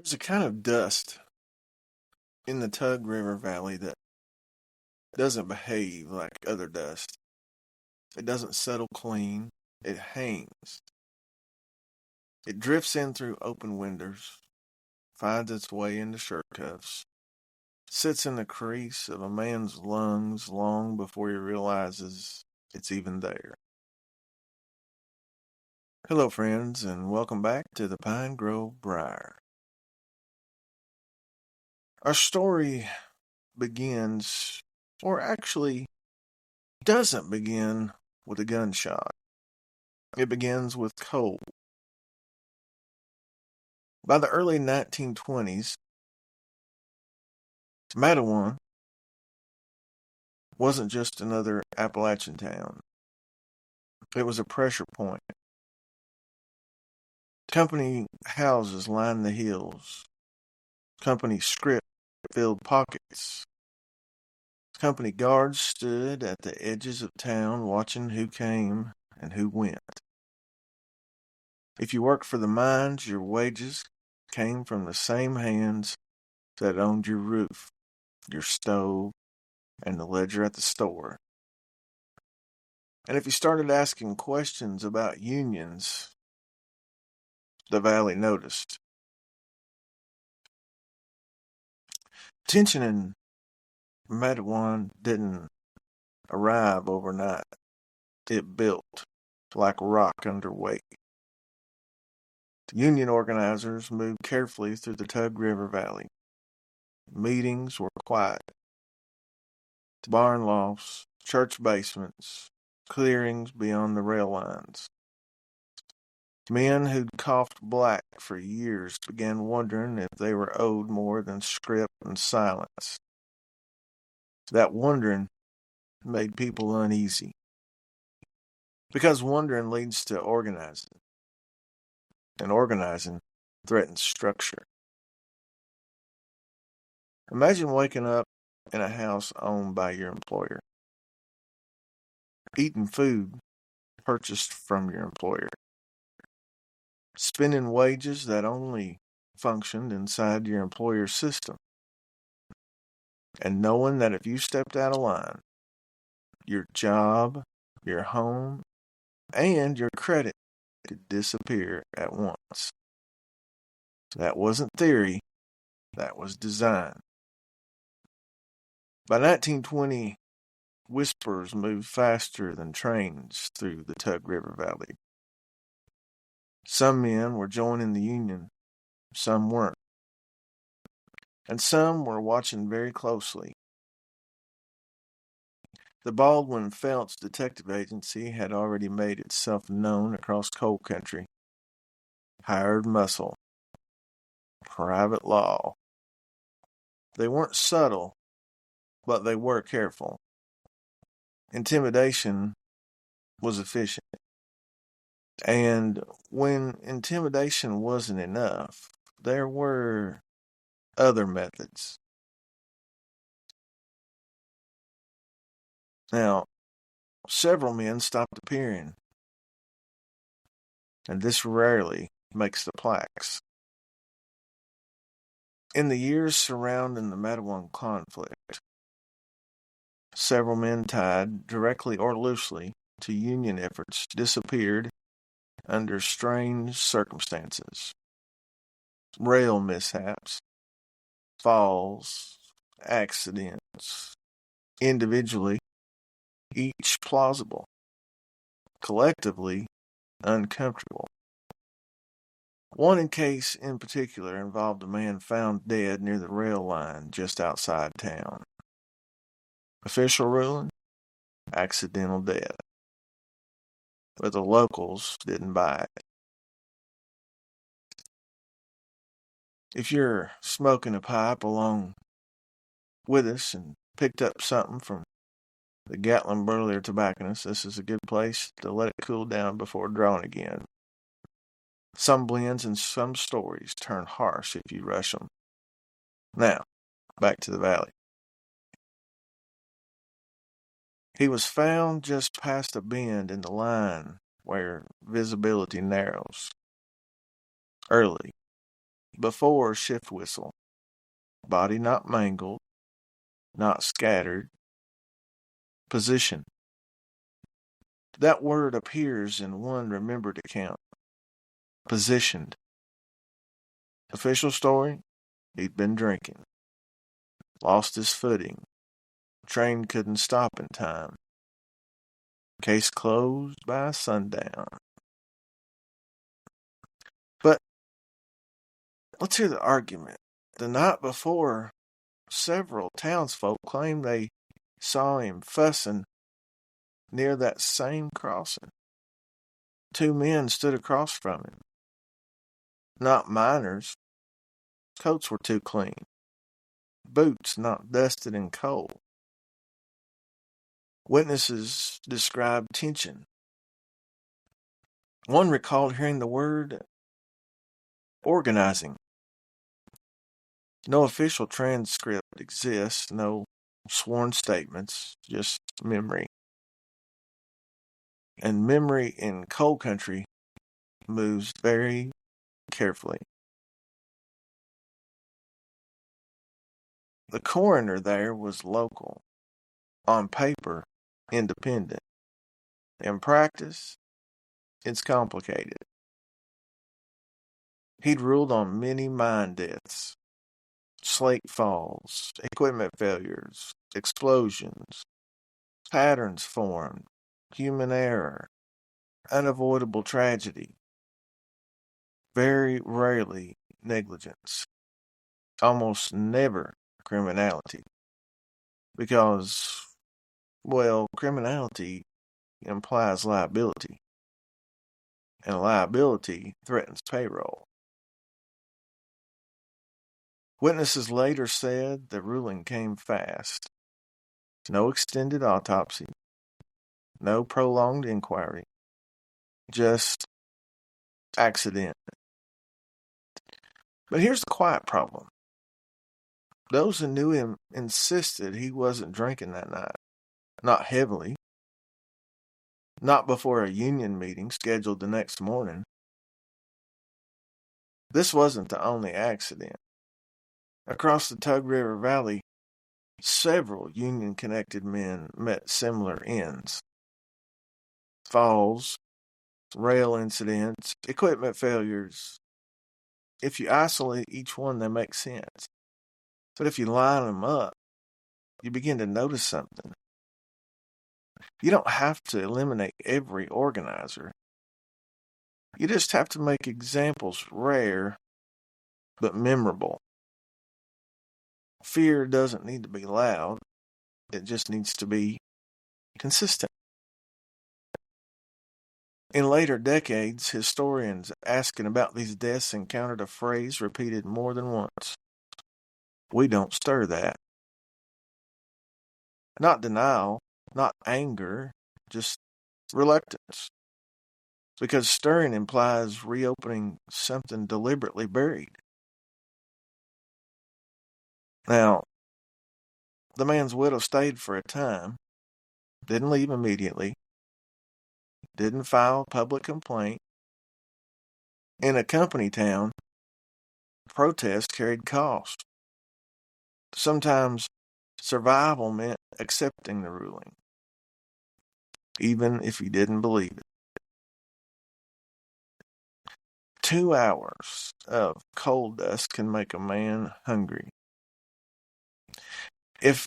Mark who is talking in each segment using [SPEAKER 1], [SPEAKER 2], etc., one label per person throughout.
[SPEAKER 1] There's a kind of dust in the Tug River Valley that doesn't behave like other dust. It doesn't settle clean. It hangs. It drifts in through open windows, finds its way into shirt cuffs, sits in the crease of a man's lungs long before he realizes it's even there. Hello, friends, and welcome back to the Pine Grove Briar. Our story begins, or actually doesn't begin, with a gunshot. It begins with coal. By the early 1920s, Matewan wasn't just another Appalachian town. It was a pressure point. Company houses lined the hills. Company script filled pockets. Company guards stood at the edges of town watching who came and who went. If you worked for the mines, your wages came from the same hands that owned your roof, your stove, and the ledger at the store. And if you started asking questions about unions, the valley noticed. Tension in Matewan didn't arrive overnight. It built like rock under weight. Union organizers moved carefully through the Tug River Valley. Meetings were quiet. Barn lofts, church basements, clearings beyond the rail lines. Men who'd coughed black for years began wondering if they were owed more than script and silence. That wondering made people uneasy, because wondering leads to organizing, and organizing threatens structure. Imagine waking up in a house owned by your employer, eating food purchased from your employer, spending wages that only functioned inside your employer's system, and knowing that if you stepped out of line, your job, your home, and your credit could disappear at once. That wasn't theory, that was design. By 1920, whispers moved faster than trains through the Tug River Valley. Some men were joining the union, some weren't. And some were watching very closely. The Baldwin Felts Detective Agency had already made itself known across coal country. Hired muscle. Private law. They weren't subtle, but they were careful. Intimidation was efficient. And when intimidation wasn't enough, there were other methods. Now, several men stopped appearing, and this rarely makes the plaques. In the years surrounding the Matewan conflict, several men tied, directly or loosely, to Union efforts disappeared under strange circumstances. Rail mishaps, falls, accidents, individually, each plausible, collectively uncomfortable. One case in particular involved a man found dead near the rail line just outside town. Official ruling? Accidental death. But the locals didn't buy it. If you're smoking a pipe along with us and picked up something from the Gatlin Burley tobacconist, this is a good place to let it cool down before drawing again. Some blends and some stories turn harsh if you rush them. Now, back to the valley. He was found just past a bend in the line where visibility narrows. Early, before shift whistle. Body not mangled, not scattered. Position. That word appears in one remembered account. Positioned. Official story, he'd been drinking. Lost his footing. Train couldn't stop in time. Case closed by sundown. But let's hear the argument. The night before, several townsfolk claimed they saw him fussing near that same crossing. Two men stood across from him. Not miners. Coats were too clean. Boots not dusted in coal. Witnesses described tension. One recalled hearing the word organizing. No official transcript exists, no sworn statements, just memory. And memory in coal country moves very carefully. The coroner there was local, on paper, independent. In practice, it's complicated. He'd ruled on many mine deaths, slate falls, equipment failures, explosions, patterns formed, human error, unavoidable tragedy, very rarely negligence, almost never criminality. Because, well, criminality implies liability, and liability threatens payroll. Witnesses later said the ruling came fast. No extended autopsy, no prolonged inquiry, just accident. But here's the quiet problem. Those who knew him insisted he wasn't drinking that night. Not heavily. Not before a union meeting scheduled the next morning. This wasn't the only accident. Across the Tug River Valley, several union-connected men met similar ends. Falls, rail incidents, equipment failures. If you isolate each one, they make sense. But if you line them up, you begin to notice something. You don't have to eliminate every organizer. You just have to make examples rare, but memorable. Fear doesn't need to be loud. It just needs to be consistent. In later decades, historians asking about these deaths encountered a phrase repeated more than once. We don't stir that. Not denial, not anger, just reluctance. Because stirring implies reopening something deliberately buried. Now, the man's widow stayed for a time, didn't leave immediately, didn't file public complaint. In a company town, protest carried cost. Sometimes survival meant accepting the ruling, even if you didn't believe it. 2 hours of coal dust can make a man hungry. If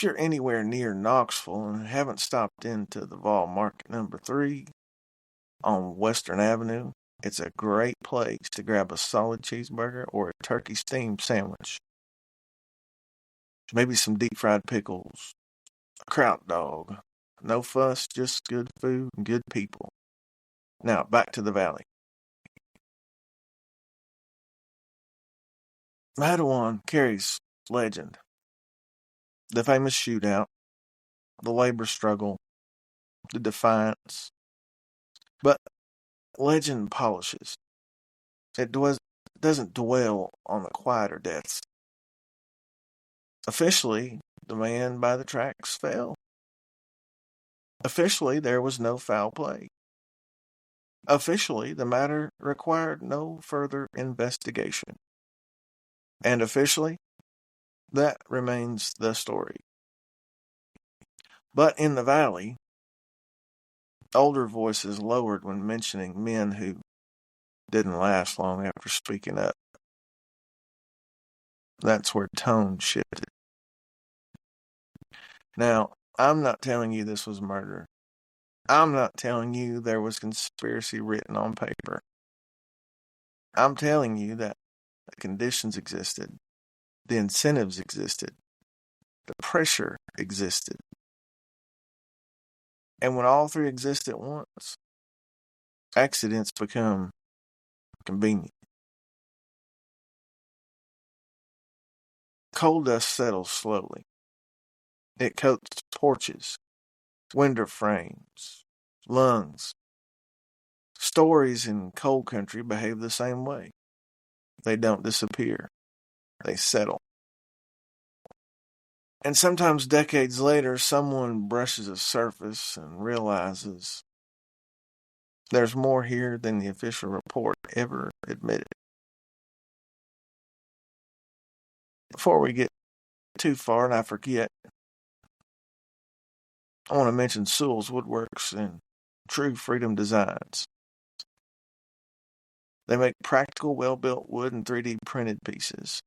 [SPEAKER 1] you're anywhere near Knoxville and haven't stopped into the Vol Market number 3 on Western Avenue, it's a great place to grab a solid cheeseburger or a turkey steamed sandwich. Maybe some deep fried pickles, a kraut dog. No fuss, just good food and good people. Now, back to the valley. Matewan carries legend. The famous shootout, the labor struggle, the defiance. But legend polishes. It doesn't dwell on the quieter deaths. Officially, the man by the tracks fell. Officially, there was no foul play. Officially, the matter required no further investigation. And officially, that remains the story. But in the valley, older voices lowered when mentioning men who didn't last long after speaking up. That's where tone shifted. Now, I'm not telling you this was murder. I'm not telling you there was conspiracy written on paper. I'm telling you that the conditions existed, the incentives existed, the pressure existed. And when all three exist at once, accidents become convenient. Coal dust settles slowly. It coats porches, window frames, lungs. Stories in coal country behave the same way. They don't disappear. They settle. And sometimes decades later, someone brushes the surface and realizes there's more here than the official report ever admitted. Before we get too far and I forget, I want to mention Sewell's Woodworks and True Freedom Designs. They make practical, well-built wood and 3D printed pieces.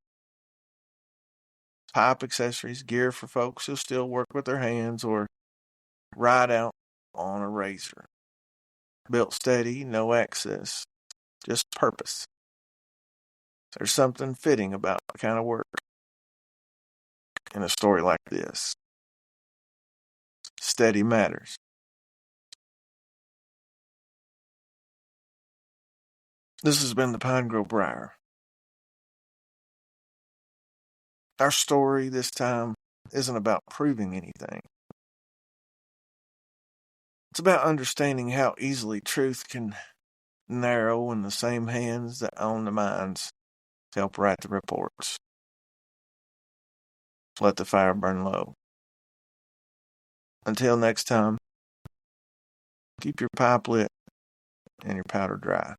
[SPEAKER 1] Pipe accessories, gear for folks who still work with their hands or ride out on a razor. Built steady, no excess, just purpose. There's something fitting about the kind of work in a story like this. Steady matters. This has been the Pine Grove Briar. Our story this time isn't about proving anything. It's about understanding how easily truth can narrow when the same hands that own the mines help write the reports. Let the fire burn low. Until next time, keep your pipe lit and your powder dry.